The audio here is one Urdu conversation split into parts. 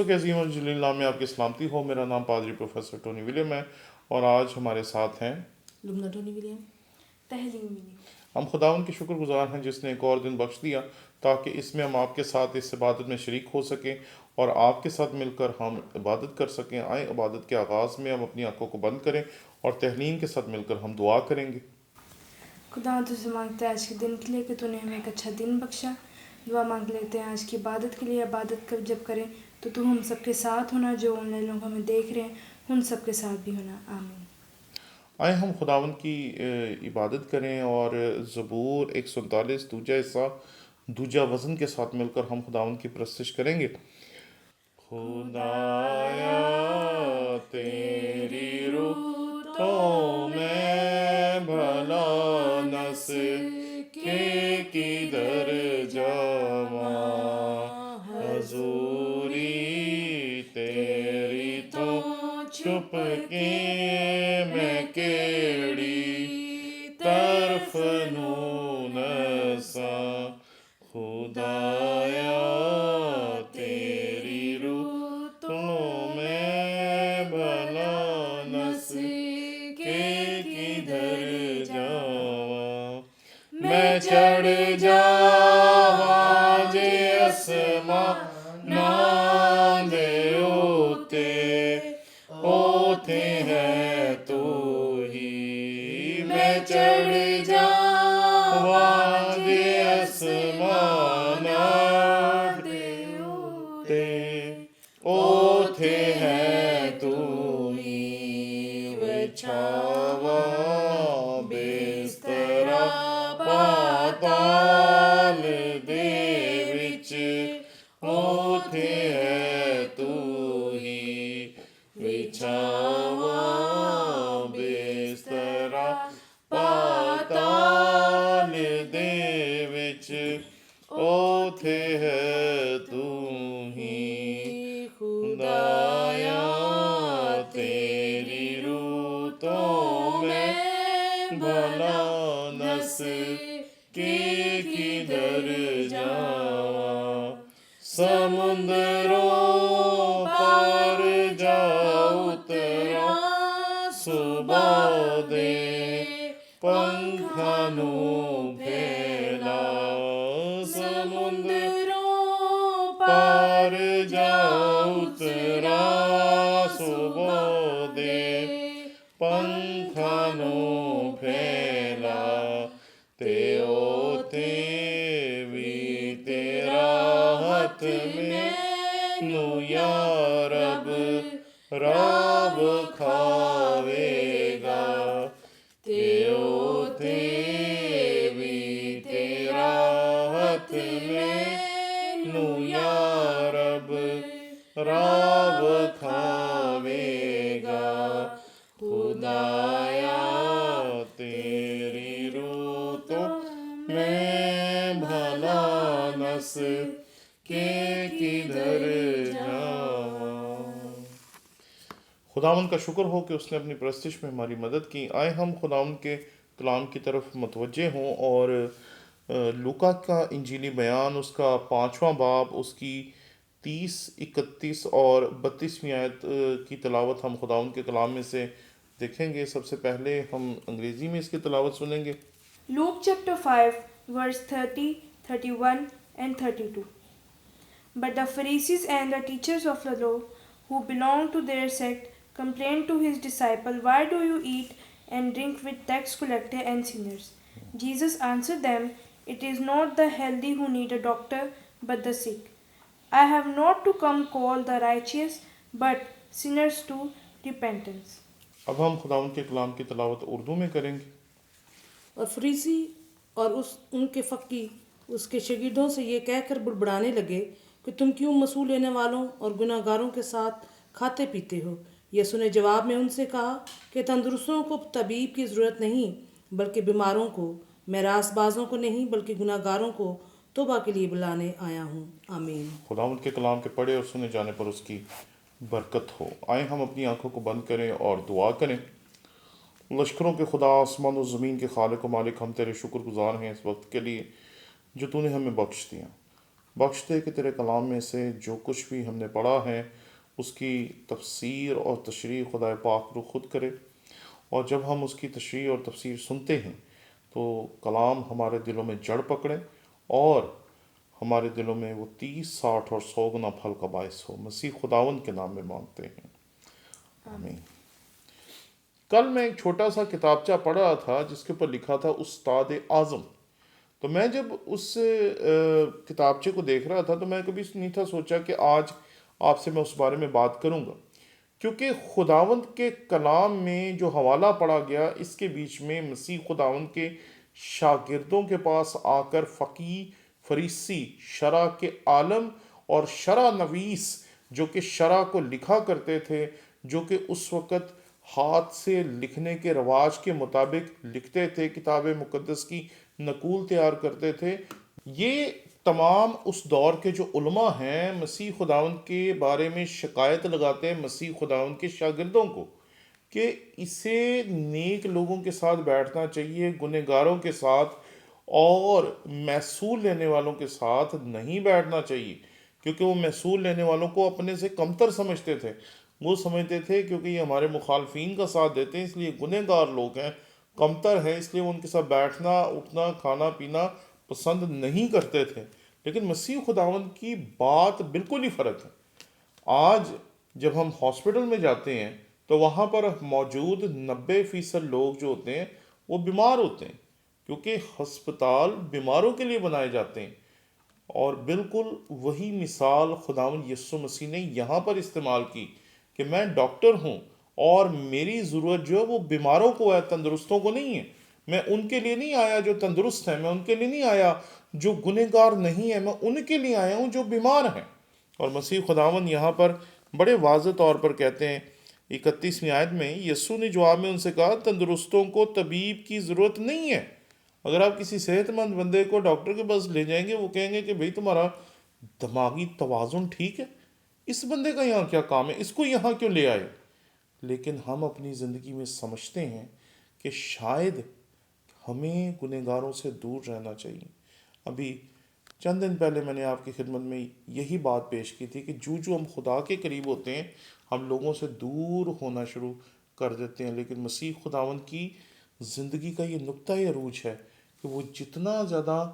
کے عظیم اور جلیل نام میں آپ کی سلامتی ہو۔ میرا نام پادری پروفیسر ٹونی ولیم ہے اور آج ہمارے ساتھ ہیں لبنہ ٹونی ولیم، تحلیم ولیم۔ ہم خداوند کے شکر گزار ہیں جس نے ایک اور دن بخش دیا تاکہ اس میں ہم آپ کے ساتھ اس عبادت میں شریک ہو سکیں اور آپ کے ساتھ مل کر ہم عبادت کر سکیں۔ آئیں عبادت کے آغاز میں ہم اپنی آنکھوں کو بند کریں اور تحلیم کے ساتھ مل کر ہم دعا کریں گے۔ خدا تجھ سے مانگتے ہیں آج کے دن کے لیے کہ تو نے ہمیں ایک اچھا دن بخشا۔ دعا مانگ لیتے ہیں آج کی عبادت کے لیے۔ عبادت جب کریں تو ہم سب کے ساتھ ہونا، جو آن لائن لوگ ہمیں دیکھ رہے ہیں ان سب کے ساتھ بھی ہونا، آمین۔ آئیں ہم خداوند کی عبادت کریں اور زبور 139 دوجا حصہ دوجا وزن کے ساتھ مل کر ہم خداوند کی پرستش کریں گے۔ خدایا تیری روح تو میں بھلا نس کے کدھر جاواں، حضوری تیری تو چھپ کے میں کیڑی طرف نوں نساں، خدایا تیری روح تو میں بھلا نس کے کدھر جاواں، میں چڑھ جاواں جے آسماناں دے اوتے، اوتھے ہے تو ہی، میں چڑھ جاواں جے آسماناں دے اوتے، اوتھے ہے تو ہی، وچھاواں بسترا پاتال دے وچ، اوتھے ہے تو ہی، وچھاواں بسترا پاتال دے وچ، اوتھے ہے تو ہی، خدایا تیری روح تو میں بھلا نس کے کدھر جاواں، سمندروں پار جا اتراں، صبح دے پنکھاں نوں پھیلا، سمندروں پار جا اتراں، صبح دے پنکھاں نوں پھیلا، تے اوتھے وی تیرا ہاتھ مینوں یا رب راہ کھاوے گا، تے اوتھے وی تیرا ہاتھ مینوں یا رب راہ کھاوے گا، خدایا تیری روح تو میں بھلا نس کے کدھر جاواں۔ خداوند کا شکر ہو کہ اس نے اپنی پرستش میں ہماری مدد کی۔ آئے ہم خداوند کے کلام کی طرف متوجہ ہوں اور لوکا کا انجیلی بیان اس کا 5واں باب اس کی 30، 31 اور 32ویں آیت کی تلاوت ہم خداوند کے کلام میں سے دیکھیں گے۔ سب سے پہلے ہم انگریزی میں اس کی تلاوت سنیں گے۔ Luke chapter 5 verse 30, 31 and 32. But the Pharisees and the teachers of the law who belonged to their sect complained to his disciples, "Why do you eat and drink with tax collectors and sinners?" Jesus answered them, "It is not the healthy who need a doctor, but the sick. I have not to come call the righteous, but sinners to repentance." اب ہم خداوند کے کلام کی تلاوت اردو میں کریں گے۔ اور فریسی اور ان کے فقی اس کے شاگردوں سے یہ کہہ کر بڑبڑانے لگے کہ تم کیوں مسوح لینے والوں اور گناہ گاروں کے ساتھ کھاتے پیتے ہو؟ یسوع نے جواب میں ان سے کہا کہ تندرستوں کو طبیب کی ضرورت نہیں بلکہ بیماروں کو، میں راست بازوں کو نہیں بلکہ گناہ گاروں کو توبہ کے لیے بلانے آیا ہوں۔ آمین۔ خداوند کے کلام کے پڑھے اور سنے جانے پر اس کی برکت ہو۔ آئیں ہم اپنی آنکھوں کو بند کریں اور دعا کریں۔ لشکروں کے خدا، آسمان و زمین کے خالق و مالک، ہم تیرے شکر گزار ہیں اس وقت کے لیے جو تو نے ہمیں بخش دیا۔ بخش دے کہ تیرے کلام میں سے جو کچھ بھی ہم نے پڑھا ہے اس کی تفسیر اور تشریح خدا پاک رو خود کرے، اور جب ہم اس کی تشریح اور تفسیر سنتے ہیں تو کلام ہمارے دلوں میں جڑ پکڑے اور ہمارے دلوں میں وہ 30 60 اور 100 گنا پھل کا باعث ہو۔ مسیح خداوند کے نام میں مانگتے ہیں، آمین۔ کل میں ایک چھوٹا سا کتابچہ پڑھ رہا تھا جس کے اوپر لکھا تھا استاد اعظم۔ تو میں جب اس کتابچے کو دیکھ رہا تھا تو میں کبھی نہیں تھا سوچا کہ آج آپ سے میں اس بارے میں بات کروں گا، کیونکہ خداوند کے کلام میں جو حوالہ پڑھا گیا اس کے بیچ میں مسیح خداوند کے شاگردوں کے پاس آ کر فقی، فریسی، شرع کے عالم اور شرع نویس جو کہ شرع کو لکھا کرتے تھے، جو کہ اس وقت ہاتھ سے لکھنے کے رواج کے مطابق لکھتے تھے، کتاب مقدس کی نقول تیار کرتے تھے، یہ تمام اس دور کے جو علماء ہیں مسیح خداوند کے بارے میں شکایت لگاتے ہیں مسیح خداوند کے شاگردوں کو کہ اسے نیک لوگوں کے ساتھ بیٹھنا چاہیے، گنہگاروں کے ساتھ اور محصول لینے والوں کے ساتھ نہیں بیٹھنا چاہیے، کیونکہ وہ محصول لینے والوں کو اپنے سے کمتر سمجھتے تھے۔ وہ سمجھتے تھے کیونکہ یہ ہمارے مخالفین کا ساتھ دیتے ہیں اس لیے گنہگار لوگ ہیں، کمتر ہیں، اس لیے وہ ان کے ساتھ بیٹھنا، اٹھنا، کھانا پینا پسند نہیں کرتے تھے۔ لیکن مسیح خداوند کی بات بالکل ہی فرق ہے۔ آج جب ہم ہاسپٹل میں جاتے ہیں تو وہاں پر موجود 90% لوگ جو ہوتے ہیں وہ بیمار ہوتے ہیں، کیونکہ ہسپتال بیماروں کے لیے بنائے جاتے ہیں، اور بالکل وہی مثال خداوند یسوع مسیح نے یہاں پر استعمال کی کہ میں ڈاکٹر ہوں اور میری ضرورت جو ہے وہ بیماروں کو ہے، تندرستوں کو نہیں ہے۔ میں ان کے لیے نہیں آیا جو تندرست ہیں، میں ان کے لیے نہیں آیا جو گنہگار نہیں ہیں، میں ان کے لیے آیا ہوں جو بیمار ہیں۔ اور مسیح خداوند یہاں پر بڑے واضح طور پر کہتے ہیں 31ویں آیت میں، یسوع نے جواب میں ان سے کہا تندرستوں کو طبیب کی ضرورت نہیں ہے۔ اگر آپ کسی صحت مند بندے کو ڈاکٹر کے پاس لے جائیں گے وہ کہیں گے کہ بھئی تمہارا دماغی توازن ٹھیک ہے، اس بندے کا یہاں کیا کام ہے، اس کو یہاں کیوں لے آئے۔ لیکن ہم اپنی زندگی میں سمجھتے ہیں کہ شاید ہمیں گنہگاروں سے دور رہنا چاہیے۔ ابھی چند دن پہلے میں نے آپ کی خدمت میں یہی بات پیش کی تھی کہ جو ہم خدا کے قریب ہوتے ہیں ہم لوگوں سے دور ہونا شروع کر دیتے ہیں، لیکن مسیح خداوند کی زندگی کا یہ نقطۂ عروج ہے کہ وہ جتنا زیادہ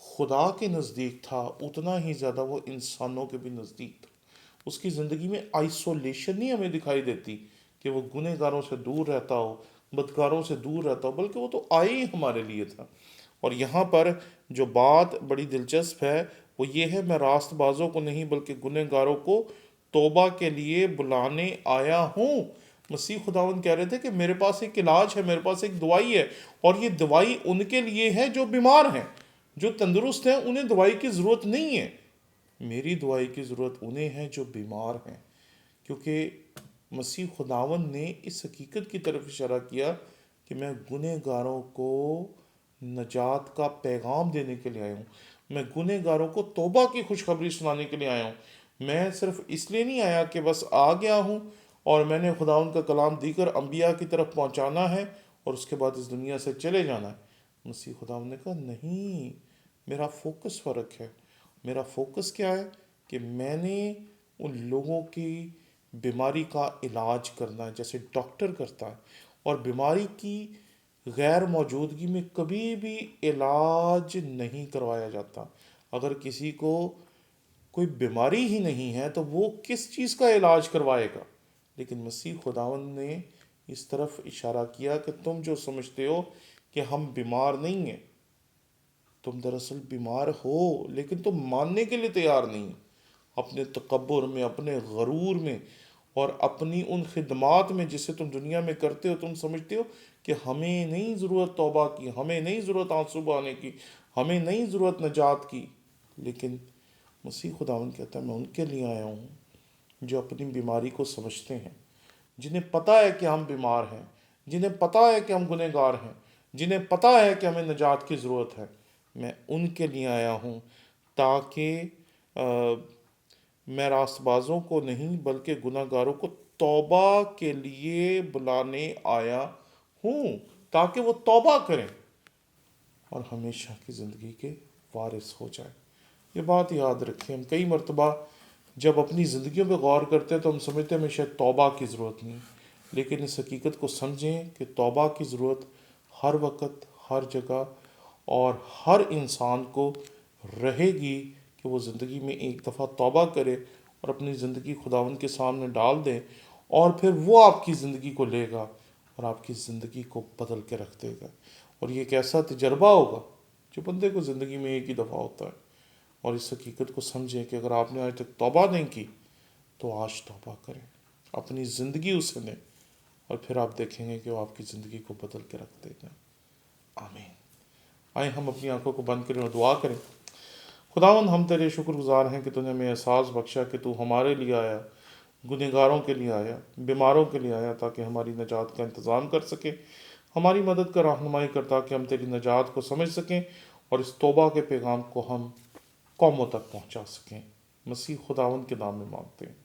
خدا کے نزدیک تھا اتنا ہی زیادہ وہ انسانوں کے بھی نزدیک تھا۔ اس کی زندگی میں آئسولیشن نہیں ہمیں دکھائی دیتی کہ وہ گنہگاروں سے دور رہتا ہو، بدکاروں سے دور رہتا ہو، بلکہ وہ تو آئے ہی ہمارے لیے تھا۔ اور یہاں پر جو بات بڑی دلچسپ ہے وہ یہ ہے، میں راست بازوں کو نہیں بلکہ گنہگاروں کو توبہ کے لیے بلانے آیا ہوں۔ مسیح خداوند کہہ رہے تھے کہ میرے پاس ایک علاج ہے، میرے پاس ایک دوائی ہے، اور یہ دوائی ان کے لیے ہے جو بیمار ہیں، جو تندرست ہیں انہیں دوائی کی ضرورت نہیں ہے۔ میری دوائی کی ضرورت انہیں ہے جو بیمار ہیں، کیونکہ مسیح خداوند نے اس حقیقت کی طرف اشارہ کیا کہ میں گنہگاروں کو نجات کا پیغام دینے کے لیے آیا ہوں، میں گنہگاروں کو توبہ کی خوشخبری سنانے کے لیے آیا ہوں۔ میں صرف اس لیے نہیں آیا کہ بس آ گیا ہوں اور میں نے خداوند کا کلام دیگر انبیاء کی طرف پہنچانا ہے اور اس کے بعد اس دنیا سے چلے جانا ہے۔ مسیح خداوند نے کہا نہیں، میرا فوکس فرق ہے۔ میرا فوکس کیا ہے کہ میں نے ان لوگوں کی بیماری کا علاج کرنا ہے جیسے ڈاکٹر کرتا ہے، اور بیماری کی غیر موجودگی میں کبھی بھی علاج نہیں کروایا جاتا۔ اگر کسی کو کوئی بیماری ہی نہیں ہے تو وہ کس چیز کا علاج کروائے گا؟ لیکن مسیح خداوند نے اس طرف اشارہ کیا کہ تم جو سمجھتے ہو کہ ہم بیمار نہیں ہیں، تم دراصل بیمار ہو لیکن تم ماننے کے لیے تیار نہیں ہو۔ اپنے تکبر میں، اپنے غرور میں اور اپنی ان خدمات میں جسے تم دنیا میں کرتے ہو، تم سمجھتے ہو کہ ہمیں نہیں ضرورت توبہ کی، ہمیں نہیں ضرورت آنسو بہانے کی، ہمیں نہیں ضرورت نجات کی۔ لیکن مسیح خداوند کہتا ہے میں ان کے لیے آیا ہوں جو اپنی بیماری کو سمجھتے ہیں، جنہیں پتہ ہے کہ ہم بیمار ہیں، جنہیں پتہ ہے کہ ہم گنہگار ہیں، جنہیں پتہ ہے کہ ہمیں نجات کی ضرورت ہے۔ میں ان کے لیے آیا ہوں تاکہ میں راست بازوں کو نہیں بلکہ گنہگاروں کو توبہ کے لیے بلانے آیا ہوں، تاکہ وہ توبہ کریں اور ہمیشہ کی زندگی کے وارث ہو جائیں۔ یہ بات یاد رکھیں، ہم کئی مرتبہ جب اپنی زندگیوں پہ غور کرتے ہیں تو ہم سمجھتے ہیں ہمیں شاید توبہ کی ضرورت نہیں، لیکن اس حقیقت کو سمجھیں کہ توبہ کی ضرورت ہر وقت، ہر جگہ اور ہر انسان کو رہے گی، کہ وہ زندگی میں ایک دفعہ توبہ کرے اور اپنی زندگی خداوند کے سامنے ڈال دے، اور پھر وہ آپ کی زندگی کو لے گا اور آپ کی زندگی کو بدل کے رکھ دے گا۔ اور یہ ایک ایسا تجربہ ہوگا جو بندے کو زندگی میں ایک ہی دفعہ ہوتا ہے۔ اور اس حقیقت کو سمجھیں کہ اگر آپ نے آج تک توبہ نہیں کی تو آج توبہ کریں، اپنی زندگی اسے دیں، اور پھر آپ دیکھیں گے کہ وہ آپ کی زندگی کو بدل کے رکھ دے گا۔ آمین۔ آئیں ہم اپنی آنکھوں کو بند کریں اور دعا کریں۔ خداوند، ہم تیرے شکر گزار ہیں کہ تو نے ہمیں احساس بخشا کہ تو ہمارے لیے آیا، گنہگاروں کے لیے آیا، بیماروں کے لیے آیا، تاکہ ہماری نجات کا انتظام کر سکے، ہماری مدد کا رہنمائی کر تاکہ ہم تیری نجات کو سمجھ سکیں اور اس توبہ کے پیغام کو ہم قوموں تک پہنچا سکیں۔ مسیح خداوند کے نام میں مانگتے ہیں۔